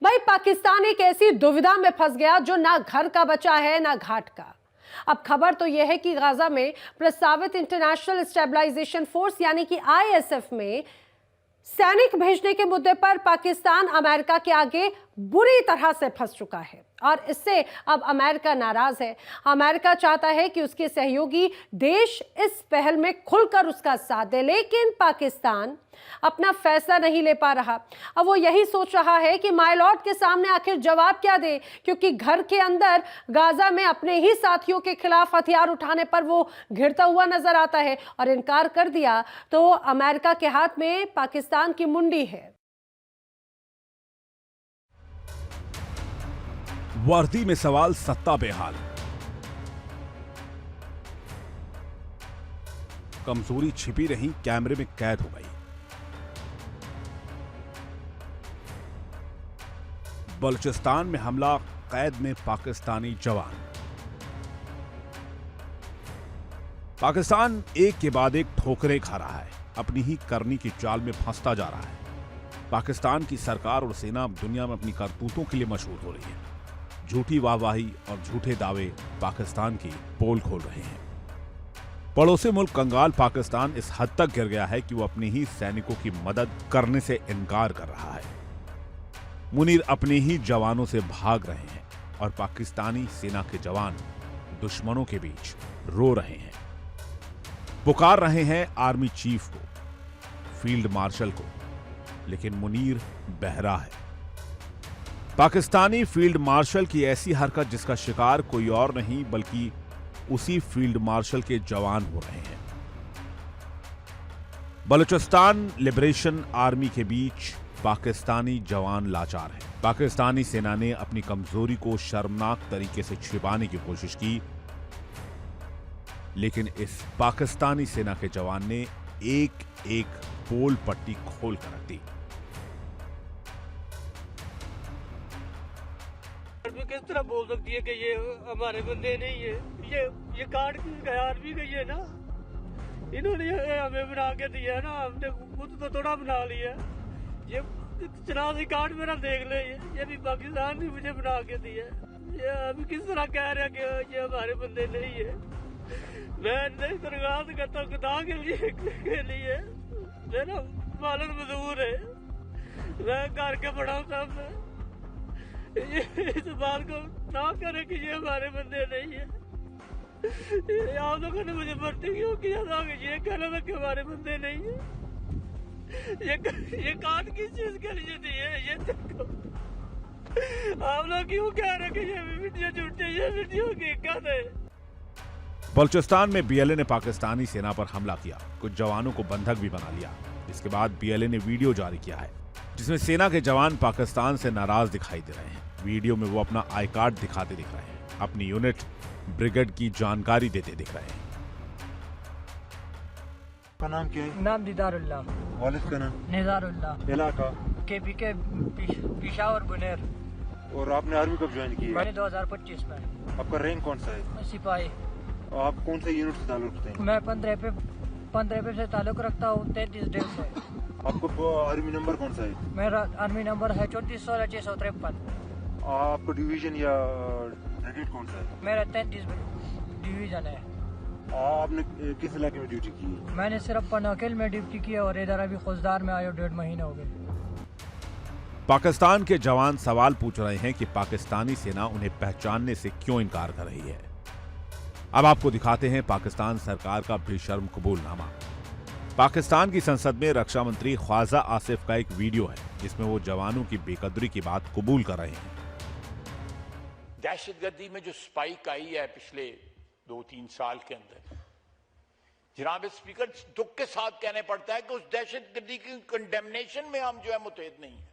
भाई पाकिस्तान एक ऐसी दुविधा में फंस गया जो ना घर का बचा है ना घाट का। अब खबर तो यह है कि गाजा में प्रस्तावित इंटरनेशनल स्टेबलाइजेशन फोर्स यानी कि आईएसएफ में सैनिक भेजने के मुद्दे पर पाकिस्तान अमेरिका के आगे बुरी तरह से फंस चुका है और इससे अब अमेरिका नाराज है। अमेरिका चाहता है कि उसके सहयोगी देश इस पहल में खुलकर उसका साथ दे, लेकिन पाकिस्तान अपना फैसला नहीं ले पा रहा। अब वो यही सोच रहा है कि माय लॉर्ड के सामने आखिर जवाब क्या दे, क्योंकि घर के अंदर गाजा में अपने ही साथियों के खिलाफ हथियार उठाने पर वो घिरता हुआ नजर आता है और इनकार कर दिया तो अमेरिका के हाथ में पाकिस्तान की मुंडी है। वर्दी में सवाल सत्ता बेहाल, कमजोरी छिपी रही, कैमरे में कैद हो गई। बलूचिस्तान में हमला, कैद में पाकिस्तानी जवान। पाकिस्तान एक के बाद एक ठोकरें खा रहा है, अपनी ही करनी की चाल में फंसता जा रहा है। पाकिस्तान की सरकार और सेना दुनिया में अपनी करतूतों के लिए मशहूर हो रही है। झूठी वाहवाही और झूठे दावे पाकिस्तान की पोल खोल रहे हैं। पड़ोसी मुल्क कंगाल पाकिस्तान इस हद तक गिर गया है कि वो अपने ही सैनिकों की मदद करने से इनकार कर रहा है। मुनीर अपने ही जवानों से भाग रहे हैं और पाकिस्तानी सेना के जवान दुश्मनों के बीच रो रहे हैं। पुकार रहे हैं आर्मी चीफ को, फील्ड मार्शल को, लेकिन मुनीर बहरा है। पाकिस्तानी फील्ड मार्शल की ऐसी हरकत जिसका शिकार कोई और नहीं बल्कि उसी फील्ड मार्शल के जवान हो रहे हैं। बलूचिस्तान लिबरेशन आर्मी के बीच पाकिस्तानी जवान लाचार हैं। पाकिस्तानी सेना ने अपनी कमजोरी को शर्मनाक तरीके से छिपाने की कोशिश की, लेकिन इस पाकिस्तानी सेना के जवान ने एक एक पोल पट्टी खोल कर रख दी। किस तरह बोल सकती है कि ये हमारे बंदे नहीं है? ये काट गया आर्मी का ये ना, इन्होंने हमें बना के दिया ना, हमने खुद तो थोड़ा बना लिया। ये शनाख्ती कार्ड मेरा देख ले, ये भी पाकिस्तान ने मुझे बना के दिया। ये अभी किस तरह कह रहे हैं कि ये हमारे बंदे नहीं है? मैं दरगाह करता हूँ खुदा के लिए मेरा मालन मजदूर है, मैं घर के बड़ा साहब इस बात को ना करे कि ये हमारे बंदे नहीं है। आप लोगों ने मुझे भर्ती क्यों किया था कि ये कहना था कि हमारे बंदे नहीं है? ये कार्ड किस चीज के लिए दिए? ये देखो, आप लोग क्यों कह रहे कि ये वीडियो झूठी, ये वीडियो हकीकत है? बलूचिस्तान में बीएलए ने पाकिस्तानी सेना पर हमला किया, कुछ जवानों को बंधक भी बना लिया। इसके बाद बीएलए ने वीडियो जारी किया है जिसमें सेना के जवान पाकिस्तान से नाराज दिखाई दे रहे हैं। वीडियो में वो अपना आई कार्ड दिखाते दिख रहे हैं, अपनी यूनिट ब्रिगेड की जानकारी देते दिख रहे हैं। का नाम क्या है? नाम दीदारुल्लाह। वालिद का नाम? निजारुल्लाह। इलाका? केपीके पिशावर बुनेर। और आपने आर्मी कब ज्वाइन की है? मैंने 2025 में। आपका रैंक कौन सा है? सिपाही। आप कौन से यूनिट से ताल्लुक रखते हैं? मैं 15 पे से ताल्लुक रखता हूँ, 33 डेट से। आपको आर्मी नंबर कौन सा है? मेरा आर्मी नंबर है 3416-653। आपको डिवीजन या ब्रिगेड कौन सा है? मेरा 33 डिवीजन है। आपने किस इलाके में ड्यूटी की है? मैंने सिर्फ पनाकिल में ड्यूटी की और इधर अभी खुजदार में आए 1.5 महीने हो गए। पाकिस्तान के जवान सवाल पूछ रहे हैं कि पाकिस्तानी सेना उन्हें पहचानने से क्यों इनकार कर रही है। अब आपको दिखाते हैं पाकिस्तान सरकार का बेशर्म कबूलनामा। पाकिस्तान की संसद में रक्षा मंत्री ख्वाजा आसिफ का एक वीडियो है जिसमें वो जवानों की बेकदरी की बात कबूल कर रहे हैं। दहशतगर्दी में जो स्पाइक आई है पिछले 2-3 साल के अंदर, जनाब स्पीकर, दुख के साथ कहने पड़ता है कि उस दहशतगर्दी की कंडेमनेशन में हम जो है मुतहद नहीं है।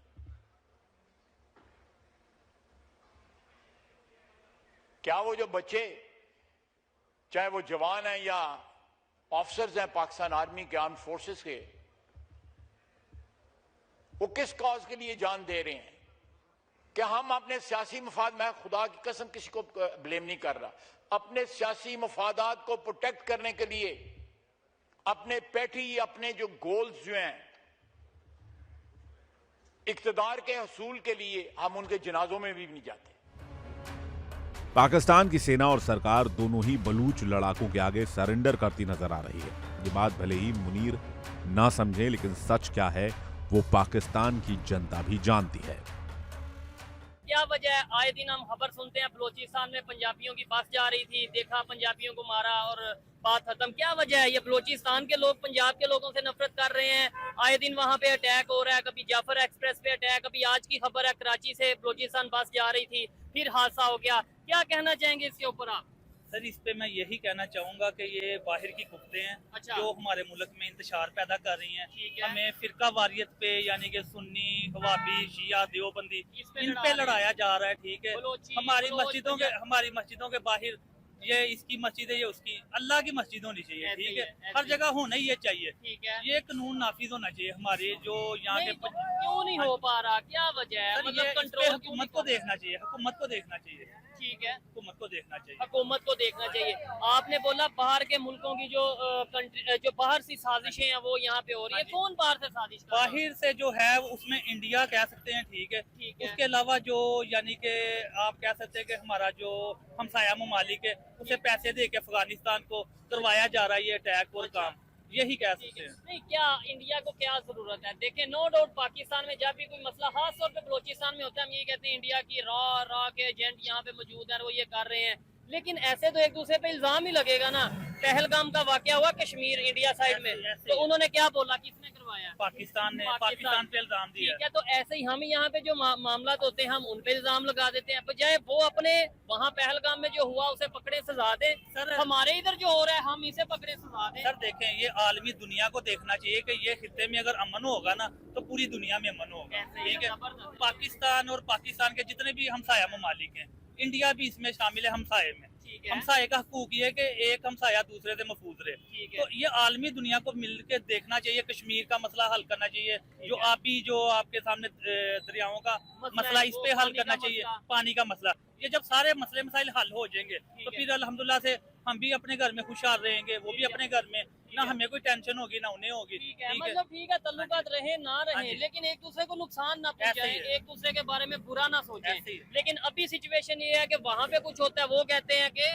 क्या वो जो बच्चे, चाहे वो जवान हैं या ऑफिसर्स हैं पाकिस्तान आर्मी के, आर्म फोर्सेस के, वो किस कॉज के लिए जान दे रहे हैं? कि हम अपने सियासी मफाद, मैं खुदा की कसम किसी को ब्लेम नहीं कर रहा, अपने सियासी मफादात को प्रोटेक्ट करने के लिए अपने पैठी, अपने जो गोल्स जो हैं इक्तदार के हसूल के लिए हम उनके जनाजों में भी नहीं जाते। पाकिस्तान की सेना और सरकार दोनों ही बलूच लड़ाकों के आगे सरेंडर करती नजर आ रही है। ये बात भले ही मुनीर ना समझे, लेकिन सच क्या है वो पाकिस्तान की जनता भी जानती है। क्या वजह है? आए दिन हम खबर सुनते हैं बलोचिस्तान में पंजाबियों की बस जा रही थी, देखा पंजाबियों को मारा और बात खत्म। क्या वजह है? ये बलोचिस्तान के लोग पंजाब के लोगों से नफरत कर रहे हैं। आए दिन वहाँ पे अटैक हो रहा है, कभी जाफर एक्सप्रेस पे अटैक, कभी आज की खबर है कराची से बलोचिस्तान बस जा रही थी, फिर हादसा हो गया। क्या कहना चाहेंगे इसके ऊपर आप? सर, इस पे मैं यही कहना चाहूँगा कि ये बाहर की कुफ्ते हैं। अच्छा। जो हमारे मुल्क में इंतशार पैदा कर रही हैं। ठीक है। हमें फिरका वारियत पे यानी कि सुन्नी, वहाबी, शिया, देवबंदी इस पे इन लड़ा पे रहे हैं। लड़ाया जा रहा है। ठीक है। बलोची, हमारी बलोच, मस्जिदों के बाहर ये इसकी मस्जिद है, ये उसकी, अल्लाह की मस्जिद होनी चाहिए। ऐसे ही ठीक है, है, ऐसे हर ही। जगह होना ही ये चाहिए। ठीक है। ये कानून नाफिज होना चाहिए हमारे जो यहाँ नहीं, के तो क्यों नहीं हो पा रहा? क्या वजह है? सर, मतलब ये इस पे कंट्रोल क्यों हुकूमत नहीं को कर देखना चाहिए। हुकूमत को देखना चाहिए। ठीक है, हुकूमत को देखना चाहिए। हुकूमत को देखना चाहिए। आपने बोला बाहर के मुल्कों की जो बाहर सी साजिशें हैं वो यहाँ पे हो रही है। कौन बाहर से साजिश कर रहा है? बाहर से जो है उसमें इंडिया कह सकते हैं। ठीक है। ठीक है। उसके अलावा जो यानी कि आप कह सकते हैं कि हमारा जो हमसाया ममालिक है उसे पैसे दे के अफगानिस्तान को करवाया जा रहा है ये अटैक और काम, यही कह ठीक सकते है। हैं। नहीं, क्या इंडिया को क्या जरूरत है? देखें, नो डाउट पाकिस्तान में जब भी कोई मसला खास तौर पे बलोचिस्तान में होता है, हम ये कहते हैं इंडिया की रॉ के एजेंट यहाँ पे मौजूद है, वो ये कर रहे हैं। लेकिन ऐसे तो एक दूसरे पे इल्जाम ही लगेगा ना। पहलगाम का वाकया हुआ कश्मीर इंडिया साइड में, ऐसे तो ही। उन्होंने क्या बोला? किसने करवाया? पाकिस्तान ने पाकिस्तान पे इल्जाम दिया। ठीक है, तो ऐसे ही हम यहाँ पे जो मामला होते हैं हम उन पे इल्जाम लगा देते हैं, बजाय वो अपने वहाँ पहलगाम में जो हुआ उसे पकड़े सजा दे। सर, हमारे इधर जो हो रहा है हम इसे पकड़े सजा दें। सर देखें, ये आलमी दुनिया को देखना चाहिए कि ये खित्ते में अगर अमन होगा ना तो पूरी दुनिया में अमन होगा। ऐसे ही ठीक है। जबरदस्त। पाकिस्तान और पाकिस्तान के जितने भी हमसाया ममालिक हैं, इंडिया भी इसमें शामिल है हमसाये में। ठीक है। हमसाये का हकूक ये है कि एक हमसाया दूसरे से महफूज रहे। ठीक है। तो ये आलमी दुनिया को मिलकर देखना चाहिए। कश्मीर का मसला हल करना चाहिए। जो आपी जो आपके सामने दरियाओं का मसला इस पे हल करना चाहिए। पानी का मसला, ये जब सारे मसले मसाइल हल हो जाएंगे तो फिर अल्हम्दुलिल्लाह से हम भी अपने घर में खुशहाल रहेंगे, वो भी अपने घर में, ना हमें कोई टेंशन होगी ना उन्हें होगी। ठीक है, मतलब ठीक है, तल्लुकात रहे ना हाँ रहे, जी। लेकिन एक दूसरे को नुकसान ना ऐसे ही पहुंचाएं, है। एक दूसरे के बारे में बुरा ना सोचें। ऐसे ही है। लेकिन अभी सिचुएशन ये है कि वहाँ पे कुछ होता है, वो कहते हैं कि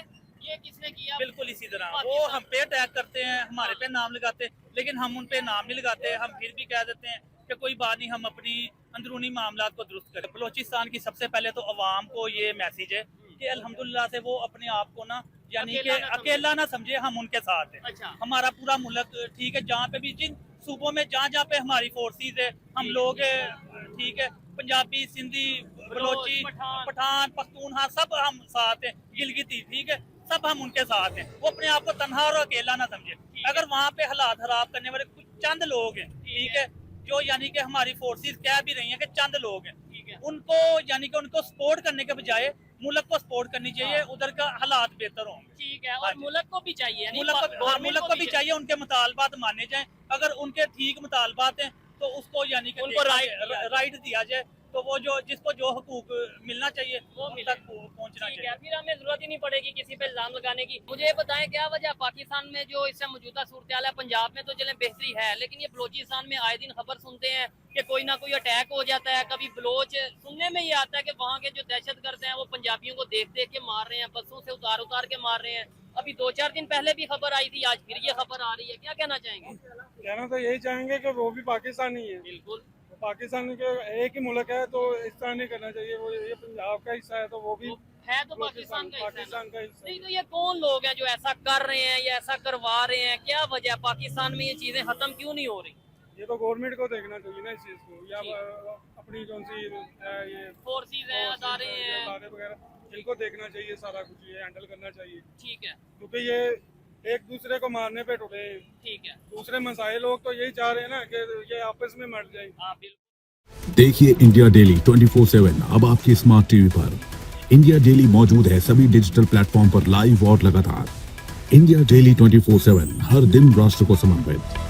ये किसने किया? बिल्कुल इसी तरह वो पाकिस्तान। हम पे अटैक करते हैं, हमारे पे नाम लगाते हैं, लेकिन हम उन पे नाम नहीं लगाते। हम फिर भी कह देते हैं कि कोई बात नहीं, हम अपनी अंदरूनी मामलात को दुरुस्त करें। बलोचिस्तान की सबसे पहले तो अवाम को ये मैसेज है कि अल्हम्दुलिल्लाह से वो अपने आप को ना यानी कि अकेला ना समझे, हम उनके साथ हैं। अच्छा। हमारा पूरा मुल्क ठीक है, जहाँ पे भी जिन सूबों में जहाँ पे हमारी फोर्सेस है, हम लोग ठीक है, पंजाबी, सिंधी, बलोची, पठान, पख्तूनख्वा सब हम साथ हैं, गिलगिती, ठीक है, सब हम उनके साथ हैं। वो अपने आप को तन्हा और अकेला ना समझे। अगर वहाँ पे हालात खराब करने वाले कुछ चंद लोग हैं, ठीक है, जो यानी कि हमारी फोर्सेस कह भी रही हैं कि चंद लोग हैं, उनको यानी कि उनको सपोर्ट करने के बजाय मुल्क को सपोर्ट करनी चाहिए। उधर का हालात बेहतर होंगे। ठीक है, हाँ और जी। मुल्क को भी चाहिए, यानी मुल्क गवर्नमेंट को भी चाहिए, उनके मुतालबात माने जाएं। अगर उनके ठीक मुतालबात हैं तो उसको यानी कि उनको राइट दिया जाए, तो वो जो जिसको जो हकूक मिलना चाहिए वो उन मिले। तक पहुंचना ठीक चाहिए। है, फिर हमें जरूरत ही नहीं पड़ेगी किसी पे इल्जाम लगाने की। मुझे ये बताएं, क्या वजह पाकिस्तान में जो इससे मौजूदा सूरत हाल है, पंजाब में तो चले बेहतरी है, लेकिन ये बलोचिस्तान में आए दिन खबर सुनते हैं कि कोई ना कोई अटैक हो जाता है। कभी बलोच सुनने में ये आता है कि वहाँ के जो दहशतगर्द हैं वो पंजाबियों को देख देख के मार रहे हैं, बसों से उतार के मार रहे हैं। अभी 2-4 दिन पहले भी खबर आई थी, आज फिर ये खबर आ रही है। क्या कहना चाहेंगे? कहना तो यही चाहेंगे कि वो भी पाकिस्तानी है। बिल्कुल, पाकिस्तान के एक ही मुल्क है, तो इस तरह नहीं करना चाहिए। वो ये पंजाब का हिस्सा है तो वो भी है तो पाकिस्तान का हिस्सा है पाकिस्तान का हिस्सा नहीं, तो ये कौन लोग हैं जो ऐसा कर रहे हैं या ऐसा करवा रहे हैं? क्या वजह है? पाकिस्तान में ये चीजें खत्म क्यों नहीं हो रही? ये तो गवर्नमेंट को देखना चाहिए ना इस चीज को, या अपनी कौन सी ये फोर्सेस हैं, अदारे हैं, अदारे वगैरह, इनको देखना चाहिए, सारा कुछ ये हैंडल करना चाहिए। ठीक है, क्योंकि ये एक दूसरे को मारने पे टुटे हैं। ठीक है, दूसरे मसाइल लोग तो यही चाह रहे हैं ना कि ये आपस में मर जाए। हाँ बिल्कुल। देखिए इंडिया डेली 24/7 अब आपकी स्मार्ट टीवी पर। इंडिया डेली मौजूद है सभी डिजिटल प्लेटफॉर्म पर लाइव और लगातार। इंडिया डेली 24/7 हर दिन राष्ट्र को समर्पित।